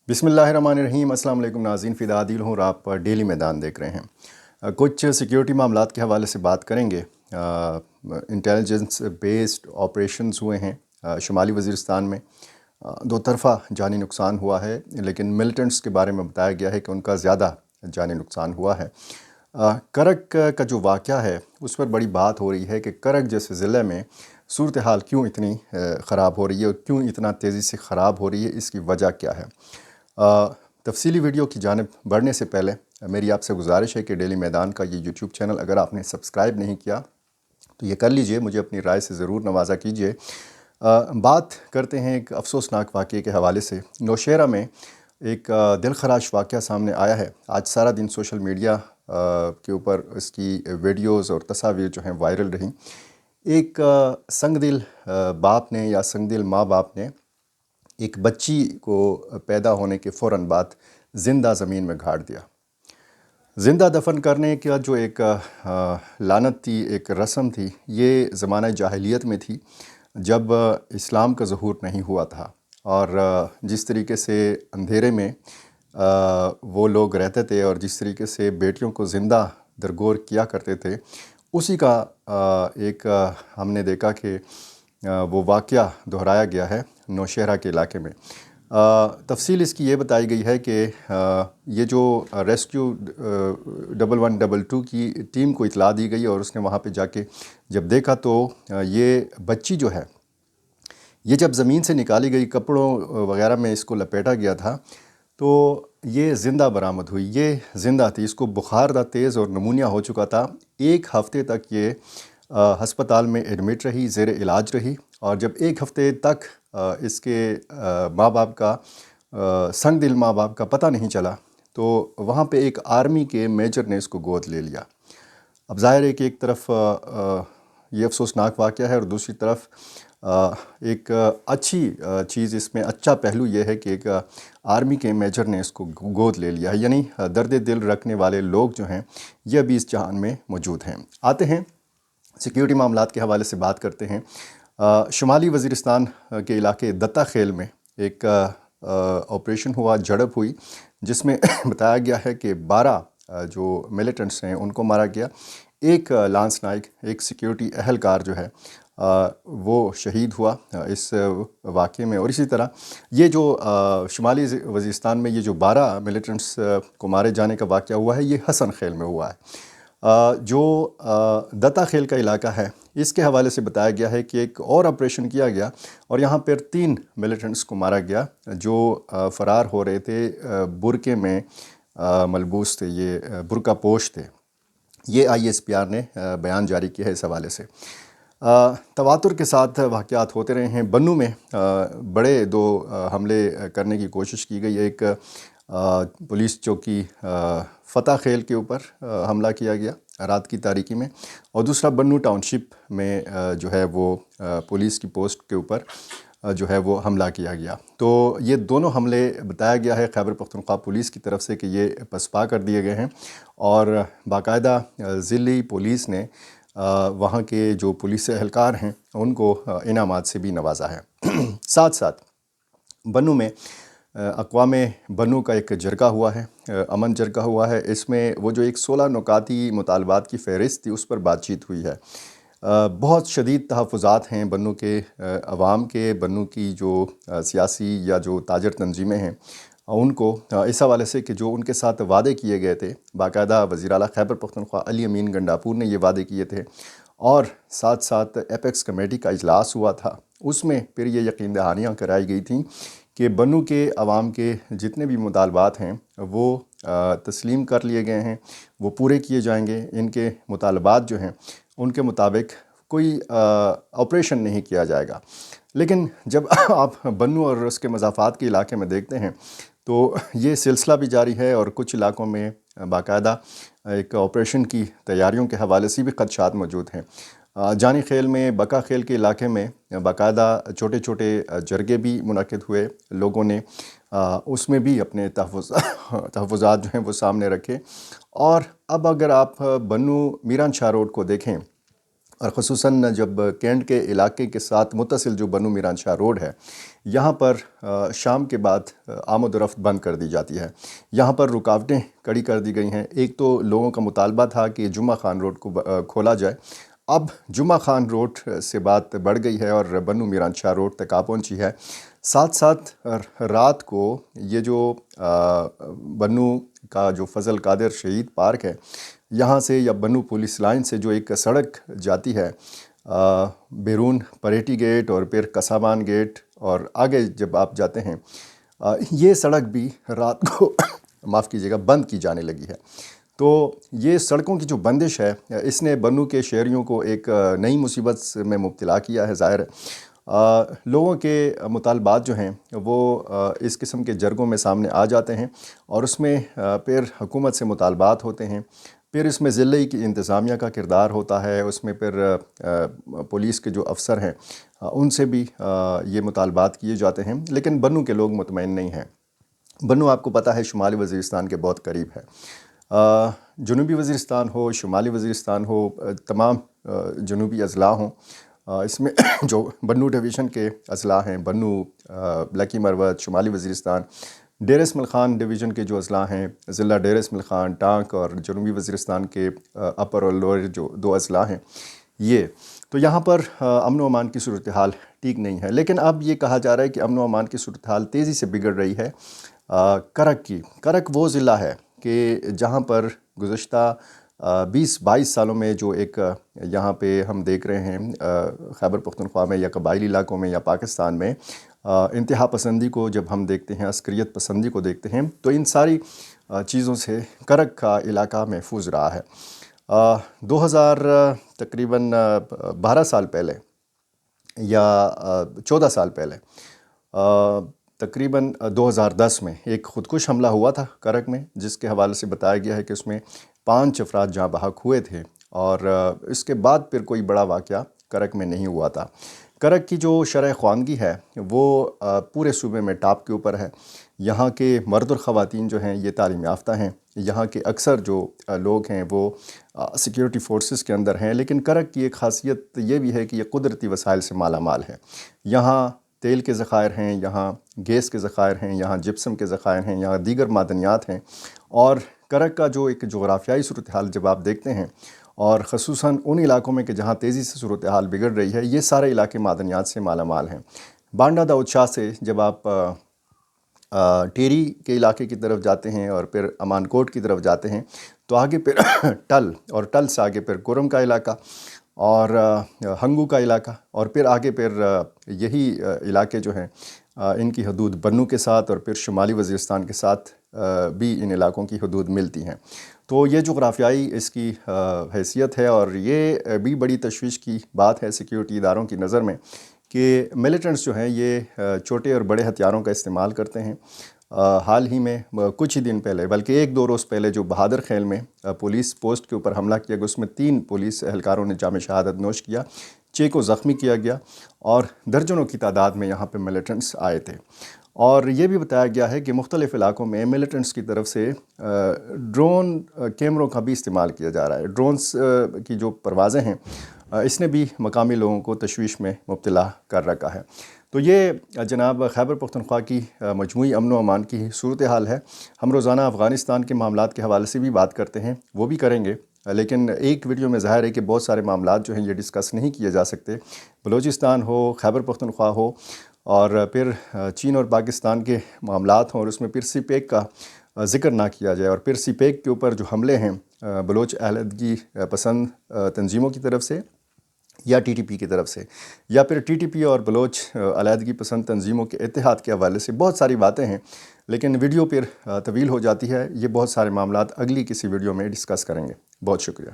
बिस्मिल्लाहिर्रहमानिर्रहीम। अस्सलाम वालेकुम नाज़रीन, फ़िदा आदिल हूँ और आप डेली मैदान देख रहे हैं। कुछ सिक्योरिटी मामलात के हवाले से बात करेंगे। इंटेलिजेंस बेस्ड ऑपरेशंस हुए हैं शुमाली वज़ीरिस्तान में। दो तरफ़ा जानी नुकसान हुआ है, लेकिन मिलिटेंट्स के बारे में बताया गया है कि उनका ज़्यादा जानी नुकसान हुआ है। करक का जो वाक़या है उस पर बड़ी बात हो रही है कि करक जैसे ज़िले में सूरत हाल क्यों इतनी ख़राब हो रही है और क्यों इतना तेज़ी से ख़राब हो रही है, इसकी वजह क्या है। तफसीली वीडियो की जानिब बढ़ने से पहले मेरी आपसे गुजारिश है कि डेली मैदान का ये यूट्यूब चैनल अगर आपने सब्सक्राइब नहीं किया तो ये कर लीजिए, मुझे अपनी राय से ज़रूर नवाज़ा कीजिए। बात करते हैं एक अफसोसनाक वाक़ये के हवाले से। नौशहरा में एक दिल खराश वाक़या सामने आया है। आज सारा दिन सोशल मीडिया के ऊपर इसकी वीडियोज़ और तस्वीर जो हैं वायरल रहीं। एक संगदिल बाप ने या संगदिल माँ बाप ने एक बच्ची को पैदा होने के फ़ौरन बाद ज़िंदा ज़मीन में गाड़ दिया। ज़िंदा दफन करने का जो एक लानत थी, एक रस्म थी, ये ज़माना जाहिलियत में थी जब इस्लाम का ज़हूर नहीं हुआ था। और जिस तरीके से अंधेरे में वो लोग रहते थे और जिस तरीके से बेटियों को ज़िंदा दरगोर किया करते थे, उसी का एक हमने देखा कि वो वाक़या दोहराया गया है नौशहरा के इलाके में। तफसील इसकी ये बताई गई है कि ये जो रेस्क्यू 1122 की टीम को इतला दी गई और उसने वहाँ पे जाके जब देखा तो ये बच्ची जो है, ये जब ज़मीन से निकाली गई, कपड़ों वग़ैरह में इसको लपेटा गया था, तो ये ज़िंदा बरामद हुई। ये ज़िंदा थी, इसको बुखार था तेज़ और नमूनिया हो चुका था। एक हफ़्ते तक ये हस्पताल में एडमिट रही, ज़ेर इलाज रही। और जब एक हफ़्ते तक इसके माँ बाप का संगदिल माँ बाप का पता नहीं चला, तो वहाँ पे एक आर्मी के मेजर ने इसको गोद ले लिया। अब ज़ाहिर है कि एक तरफ ये अफसोसनाक वाक़या है और दूसरी तरफ एक अच्छी चीज़, इसमें अच्छा पहलू ये है कि एक आर्मी के मेजर ने इसको गोद ले लिया है। यानी दर्द दिल रखने वाले लोग जो हैं ये अभी इस जहान में मौजूद हैं। आते हैं सिक्योरिटी मामलात के हवाले से बात करते हैं। शुमाली वज़ीरिस्तान के इलाके दत्ता खेल में एक ऑपरेशन हुआ, झड़प हुई, जिसमें बताया गया है कि 12 जो मिलिटेंट्स हैं उनको मारा गया। एक लांस नाइक, एक सिक्योरिटी अहलकार जो है वो शहीद हुआ इस वाक़ये में। और इसी तरह ये जो शुमाली वज़ीरिस्तान में ये जो 12 मिलिटेंट्स को मारे जाने का वाक़या हुआ है, ये हसन खेल में हुआ है। जो दत्ता खेल का इलाका है, इसके हवाले से बताया गया है कि एक और ऑपरेशन किया गया और यहाँ पर 3 मिलिटेंट्स को मारा गया जो फ़रार हो रहे थे, बुरके में मलबूस थे, ये बुरका पोश थे। ये ISPR ने बयान जारी किया है इस हवाले से। तवातुर के साथ वाक़यात होते रहे हैं। बन्नू में बड़े 2 हमले करने की कोशिश की गई। एक पुलिस चौकी फ़तह खेल के ऊपर हमला किया गया रात की तारीकी में, और दूसरा बन्नू टाउनशिप में जो है वो पुलिस की पोस्ट के ऊपर जो है वो हमला किया गया। तो ये दोनों हमले बताया गया है खैबर पख्तूनख्वा पुलिस की तरफ से कि ये पसपा कर दिए गए हैं और बाकायदा ज़िली पुलिस ने वहाँ के जो पुलिस एहलकार हैं उनको इनामात से भी नवाजा है। साथ साथ बन्नू में अक़वामे बन्नू का एक जरगा हुआ है, अमन जरगा हुआ है। इसमें वो जो एक 16 नुकाती मुतालबात की फ़हरिस्त थी उस पर बातचीत हुई है। बहुत शदीद तहफ़्फ़ुज़ात हैं बन्नू के अवाम के, बन्नू की जो सियासी या जो ताजर तंजीमें हैं उनको इस हवाले से कि जो उनके साथ वादे किए गए थे, बाकायदा वज़ीर आला खैबर पख्तूनख्वा अली अमीन गंडापुर ने ये वादे किए थे और साथ साथ एपेक्स कमेटी का इजलास हुआ था। उसमें फिर ये यकीन दहानियाँ कराई गई थी कि बन्नू के अवाम के जितने भी मुतालबात हैं वो तस्लीम कर लिए गए हैं, वो पूरे किए जाएंगे। इनके मुतालबात जो हैं उनके मुताबिक कोई ऑपरेशन नहीं किया जाएगा। लेकिन जब आप बन्नू और उसके मज़ाफ़ात के इलाके में देखते हैं तो ये सिलसिला भी जारी है और कुछ इलाकों में बाकायदा एक ऑपरेशन की तैयारियों के हवाले से भी ख़दशात मौजूद हैं। जानी खेल में, बका खेल के इलाके में बाकायदा छोटे छोटे जरगे भी मुनक़िद हुए। लोगों ने उसमें भी अपने तहफ़्फ़ुज़ात जो हैं वो सामने रखे। और अब अगर आप बन्नू मीरान शाह रोड को देखें اور خصوصاً جب کینٹ کے علاقے کے ساتھ متصل جو بنو میران شاہ روڈ ہے، یہاں پر شام کے بعد آمد و رفت بند کر دی جاتی ہے۔ یہاں پر رکاوٹیں کھڑی کر دی گئی ہیں۔ ایک تو لوگوں کا مطالبہ تھا کہ جمعہ خان روڈ کو کھولا جائے، اب جمعہ خان روڈ سے بات بڑھ گئی ہے اور بنو میران شاہ روڈ تک آ پہنچی ہے۔ ساتھ ساتھ رات کو یہ جو بنو کا جو فضل قادر شہید پارک ہے، یہاں سے یا بنو پولیس لائن سے جو ایک سڑک جاتی ہے بیرون پریٹی گیٹ اور پھر کسابان گیٹ اور آگے جب آپ جاتے ہیں، یہ سڑک بھی رات کو معاف کیجیے گا بند کی جانے لگی ہے۔ تو یہ سڑکوں کی جو بندش ہے، اس نے بنو کے شہریوں کو ایک نئی مصیبت میں مبتلا کیا ہے۔ ظاہر لوگوں کے مطالبات جو ہیں وہ اس قسم کے جرگوں میں سامنے آ جاتے ہیں اور اس میں پھر حکومت سے مطالبات ہوتے ہیں، پھر اس میں ضلعی کی انتظامیہ کا کردار ہوتا ہے، اس میں پھر پولیس کے جو افسر ہیں ان سے بھی یہ مطالبات کیے جاتے ہیں، لیکن بنو کے لوگ مطمئن نہیں ہیں۔ بنو آپ کو پتہ ہے شمالی وزیرستان کے بہت قریب ہے۔ جنوبی وزیرستان ہو، شمالی وزیرستان ہو، تمام جنوبی اضلاع ہوں، اس میں جو بنو ڈویژن کے اضلاع ہیں، بنو، لکی مروت، شمالی وزیرستان، ڈیر اسماعیل خان ڈویژن کے جو اضلاع ہیں، ضلع ڈیر اسماعیل خان، ٹانک، اور جنوبی وزیرستان کے اپر اور لوئر جو دو اضلاع ہیں، یہ تو یہاں پر امن و امان کی صورتحال ٹھیک نہیں ہے۔ لیکن اب یہ کہا جا رہا ہے کہ امن و امان کی صورتحال تیزی سے بگڑ رہی ہے کرک کی۔ کرک وہ ضلع ہے کہ جہاں پر گزشتہ 20-22 سالوں میں جو ایک یہاں پہ ہم دیکھ رہے ہیں خیبر پختونخوا میں یا قبائلی علاقوں میں یا پاکستان میں انتہا پسندی کو جب ہم دیکھتے ہیں، عسکریت پسندی کو دیکھتے ہیں، تو ان ساری چیزوں سے کرک کا علاقہ محفوظ رہا ہے۔ 2000 تقریباً 12 سال پہلے یا 14 سال پہلے، تقریباً 2010 میں ایک خودکش حملہ ہوا تھا کرک میں، جس کے حوالے سے بتایا گیا ہے کہ اس میں 5 افراد جاں بحق ہوئے تھے، اور اس کے بعد پھر کوئی بڑا واقعہ کرک میں نہیں ہوا تھا۔ کرک کی جو شرح خواندگی ہے وہ پورے صوبے میں ٹاپ کے اوپر ہے۔ یہاں کے مرد اور خواتین جو ہیں یہ تعلیم یافتہ ہیں، یہاں کے اکثر جو لوگ ہیں وہ سیکیورٹی فورسز کے اندر ہیں، لیکن کرک کی ایک خاصیت یہ بھی ہے کہ یہ قدرتی وسائل سے مالا مال ہے۔ یہاں تیل کے ذخائر ہیں، یہاں گیس کے ذخائر ہیں، یہاں جپسم کے ذخائر ہیں، یہاں دیگر معدنیات ہیں، اور کرک کا جو ایک جغرافیائی صورتحال جب آپ دیکھتے ہیں، اور خصوصاً ان علاقوں میں کہ جہاں تیزی سے صورتحال بگڑ رہی ہے، یہ سارے علاقے معدنیات سے مالا مال ہیں۔ بانڈا داؤد شاہ سے جب آپ ٹیری کے علاقے کی طرف جاتے ہیں اور پھر امان کوٹ کی طرف جاتے ہیں، تو آگے پھر ٹل، اور ٹل سے آگے پھر گرم کا علاقہ اور ہنگو کا علاقہ، اور پھر آگے پھر یہی علاقے جو ہیں ان کی حدود بنو کے ساتھ اور پھر شمالی وزیرستان کے ساتھ بھی ان علاقوں کی حدود ملتی ہیں۔ تو یہ جغرافیائی اس کی حیثیت ہے، اور یہ بھی بڑی تشویش کی بات ہے سیکیورٹی اداروں کی نظر میں کہ ملیٹنٹس جو ہیں یہ چھوٹے اور بڑے ہتھیاروں کا استعمال کرتے ہیں۔ حال ہی میں کچھ ہی دن پہلے، بلکہ 1-2 روز پہلے، جو بہادر خیل میں پولیس پوسٹ کے اوپر حملہ کیا گیا، اس میں 3 پولیس اہلکاروں نے جام شہادت نوش کیا، 6 کو زخمی کیا گیا، اور درجنوں کی تعداد میں یہاں پہ ملیٹنٹس آئے تھے۔ اور یہ بھی بتایا گیا ہے کہ مختلف علاقوں میں ملیٹنٹس کی طرف سے ڈرون کیمروں کا بھی استعمال کیا جا رہا ہے۔ ڈرونز کی جو پروازیں ہیں اس نے بھی مقامی لوگوں کو تشویش میں مبتلا کر رکھا ہے۔ تو یہ جناب خیبر پختونخوا کی مجموعی امن و امان کی صورتحال ہے۔ ہم روزانہ افغانستان کے معاملات کے حوالے سے بھی بات کرتے ہیں، وہ بھی کریں گے، لیکن ایک ویڈیو میں ظاہر ہے کہ بہت سارے معاملات جو ہیں یہ ڈسکس نہیں کیے جا سکتے۔ بلوچستان ہو، خیبر پختونخوا ہو، اور پھر چین اور پاکستان کے معاملات ہوں، اور اس میں پھر سی پیک کا ذکر نہ کیا جائے، اور پھر سی پیک کے اوپر جو حملے ہیں بلوچ علیحدگی پسند تنظیموں کی طرف سے یا ٹی ٹی پی کی طرف سے، یا پھر ٹی ٹی پی اور بلوچ علیحدگی پسند تنظیموں کے اتحاد کے حوالے سے بہت ساری باتیں ہیں، لیکن ویڈیو پھر طویل ہو جاتی ہے۔ یہ بہت سارے معاملات اگلی کسی ویڈیو میں ڈسکس کریں گے۔ بہت شکریہ۔